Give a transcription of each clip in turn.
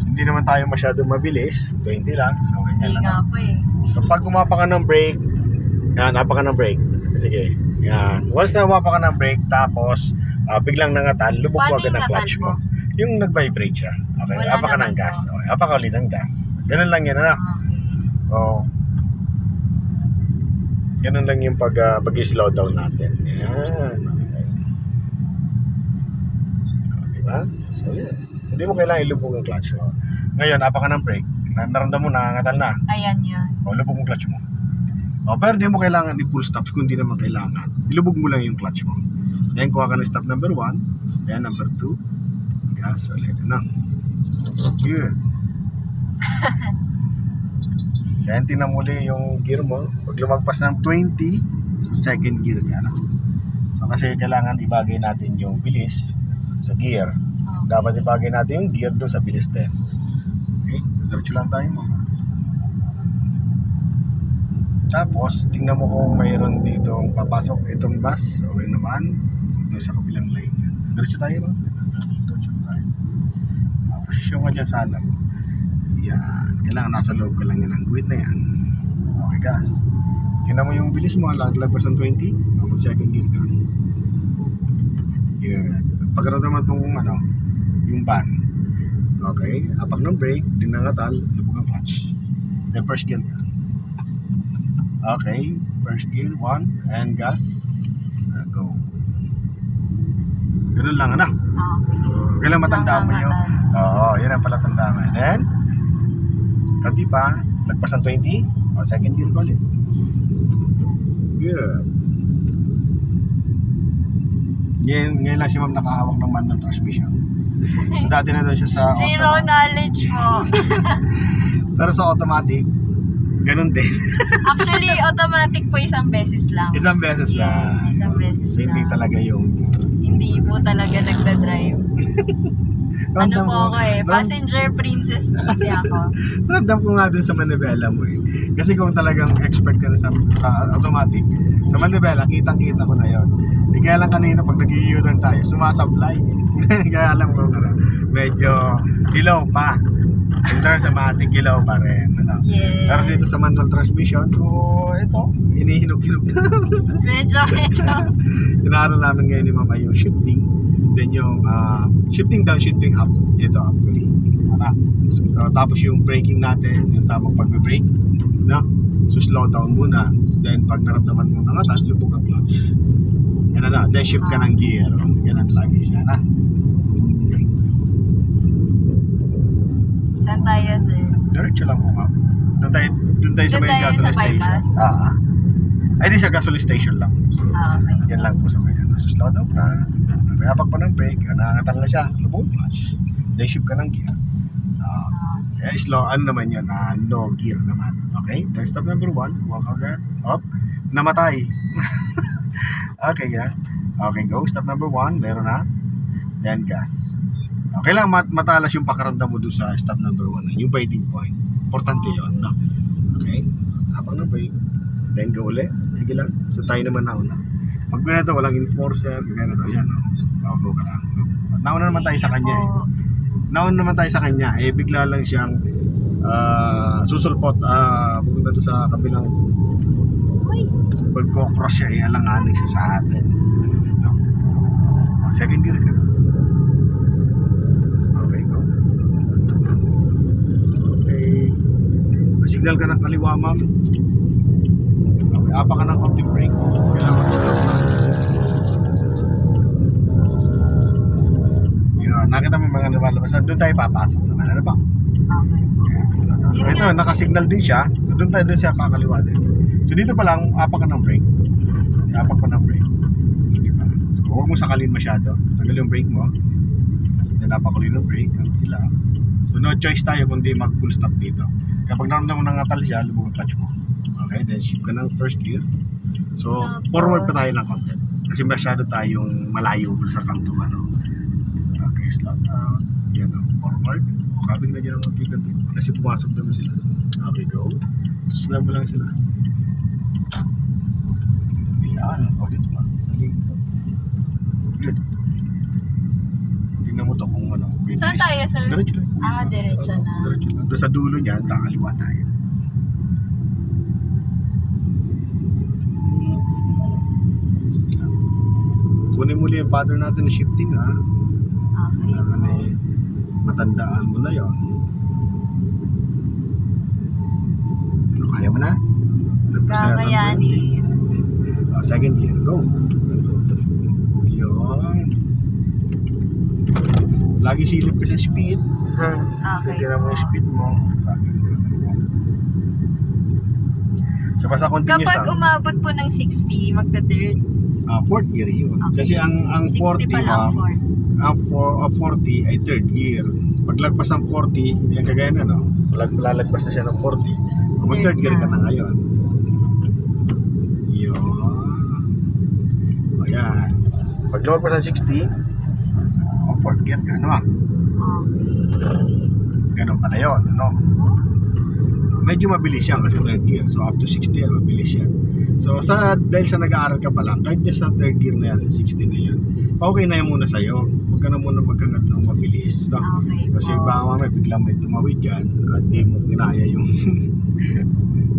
Hindi naman tayo masyadong mabilis. 20 lang. So, ganyan Hindi lang. nga po eh. So, pag umapa ka ng brake, yan, apa ka ng brake. Sige. Yan. Once na umapa ka ng brake, tapos biglang nangatal, lubog Paano mo agad yung ang clutch ngatal mo. Yung nag-vibrate siya. Okay. Wala Apa ka ng naman gas. to. Okay. Apa ka ulit ng gas. Ganun lang yan, ano? Okay. Oh. Ganun lang yung pag-slow down natin. Yan. Okay. Diba? So, yan. Hindi mo kailangan ilubog ang clutch mo. Ngayon, apa ka ng brake. Naramdaman mo, nangangatal na. Ayan yun. O, lubog mo clutch mo. O, pero di mo kailangan i-full stops kung di naman kailangan. Ilubog mo lang yung clutch mo. Then, kuha ka ng stop number 1. Then, number 2. Gas, ulit na. Good. Then, tinamuli yung gear mo. Pag lumagpas ng 20, so second gear ka na. So, kasi kailangan ibagay natin yung bilis sa gear. Dapat ibagay natin yung gear doon sa bilis din. Okay? Diretso lang tayo mo. Tapos, tingnan mo kung mayroon dito papasok itong bus. Okay naman. So, ito sa kabilang lane. Diretso tayo mo. Diretso tayo. Posisyon ka dyan sa alam mo. Yan. Kailangan nasa loob ka lang yan. Ang guhit na yan. Okay, gas. Tingnan mo yung bilis mo. Lagpas ng 20. Mag second gear ka. Yan. Pagkaroon itong yung van. Okay. Apak ng brake. Dinangatal. Lubog ang clutch. Then first gear ka. Okay. First gear. 1. And gas. Go. Ganun lang, ano? So, kailan matandaan mo yun? Oo, yun ang pala tandaan mo. And then, kanti pa, lagpas ng 20, second gear ko ulit. Good. Ngayon lang si ma'am nakahawak ng manual transmission. So, dati na doon siya sa Zero knowledge mo. Pero sa automatic, ganun din. Actually, automatic po isang beses lang. Isang beses lang. Yes, isang beses So, hindi lang. talaga yung... Hindi po talaga nagdadrive. Ano po ako passenger princess po kasi ako. Ramdam ko nga dun sa manibela mo eh. Kasi kung talagang expert ka na sa automatic, sa manibela, kitang-kita ko na yon. E kaya lang kanina pag nag-u-turn tayo, sumasablay. Kaya alam ko na medyo hilaw pa. In terms of automatic, hilaw pa rin. Ano? Yes. Pero dito sa manual transmission, so ito, hinihinog-hinog na. Medyo. Inaral namin ngayon ni Mama yung shifting. Then yung shifting down, shifting up. Ito actually. So tapos yung braking natin, yung tamang pagbe-brake. No? So slow down muna. Then pag naramdaman mo nangatal, lubog ang clutch. Yan na. Then shift ka ng gear. Ganun lagi siya na. Okay. Saan tayo, sir? Diretso lang po ma'am. Doon tayo sa may gasoline sa station. bypass? Ay di sa gasoline station lang. So, Okay. yan lang po sa may so slow down ka. Kaya pag pa ng brake, nangangatal na siya. Lubog clutch. Then shift ka ng gear. Slow, naman yun? Low gear naman. Okay? Then step number 1, kuha ka agad. Up. Namatay. Okay, yeah. Okay, go. Step number 1, meron na. Then gas. Okay lang, matalas yung pakaramdam mo doon sa step number 1. Yung biting point. Importante yun, no? Okay? Habang na brake. Then go ulit. Sige lang. So tayo naman nauna. Pag ganito, walang enforcer. Ganito, yan, no? Go ka lang. At nauna naman tayo sa kanya, eh. Nauna naman tayo sa kanya, eh bigla lang siyang susulpot, pupunta doon sa kabilang pagko-cross siya, eh alanganin siya sa atin, no? Second gear ka. Okay, go. Okay, signal ka ng kaliwa ma'am. Okay, apa ka ng konting brake. Kailangan mag-stop na. Nakita mo mga lumalabasan, doon tayo papasok naman. Ano ba? Okay. Yeah, ito, nakasignal din siya. So doon siya kakaliwa din. So dito pa lang, apak ka ng brake. Apak pa ng brake. Sige pa. So huwag mo sakalin masyado. Tagal yung brake mo. Then apak ulit ng brake. Kunti lang. So no choice tayo kundi mag full stop dito. Kapag naramdaman mo nangatal siya, lubog ang clutch mo. Okay, then shift ka ng first gear. So forward pa tayo ng konti. Kasi masyado tayong malayo sa kanto, ano. Okay, slow down. Yan o, forward. O, kabig na dyan ang magkiganti. Kasi pumasok naman sila. Okay, go. Slow mo lang sila. Yan. O, dito lang. Sa link ito. Good. Tingnan mo to kung ano. Saan tayo, sir? Diretso lang. Ah, diretso na. Diretso lang. Doon sa dulo niyan, kakaliwa tayo. Sige lang. Kunin muli yung pattern natin na shifting, ha? Okay. Kailangan matandaan mo na yon. Ano, kaya mo na? Lagpas na natin. Kakayanin. Second gear, go. Yun. Lagi silip ka sa speed. Ha? Okay. Titira mo yung speed mo. Lagi. So basta continuous Kapag lang. umabot po ng 60, magta-third. Fourth gear yun. Okay. Kasi ang 60 40, pa lang, ma'am, 4. ang 40 ay third gear. Paglagpas ng 40, yan kagaya na, no? Lalagpas na siya ng 40. Mag third gear ka na ngayon. Yun. Ayan. Pag lumagpas ng 60, fourth gear ka, no? Ganun pala yun, no? Medyo mabilis yan kasi third gear. So up to 60 yan, mabilis yan. So dahil sa nag-aaral ka pa lang, kahit just sa third gear na yan, sa 60 na yan, okay na yan muna sa'yo. Huwag ka na muna magkangat ng mabilis, no? Okay Kasi po. baka mamaya biglang may tumawid yan at di mo kinaya yung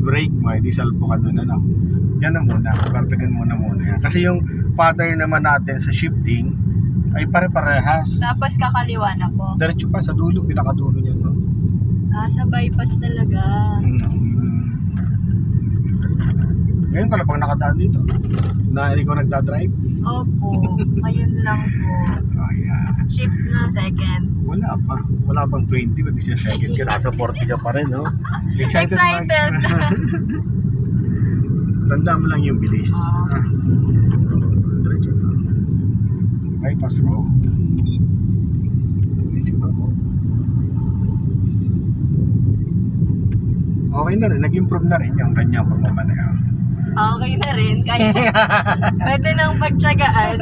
brake mo, di salpo ka doon, ano? Yan na muna, perfectin muna yan. Kasi yung pattern naman natin sa shifting ay pare-parehas. Tapos kakaliwa na po. Diretso pa sa dulo, pinakadulo niya, no? Sa bypass talaga. Ngayon ka na pang nakadaan dito na ikaw nagdadrive. Opo. Ngayon lang po. Ayan. Shift na second. Wala pang 20 kundi siya second ka, nasa 40 ka pa rin, no? Excited. Tanda mo lang yung bilis. Diretso na. Bypass road. Okay na rin, nag-improve na rin yung ganyang pagmamanaya. Okay na rin. Kaya pwede nang pagtsagaan.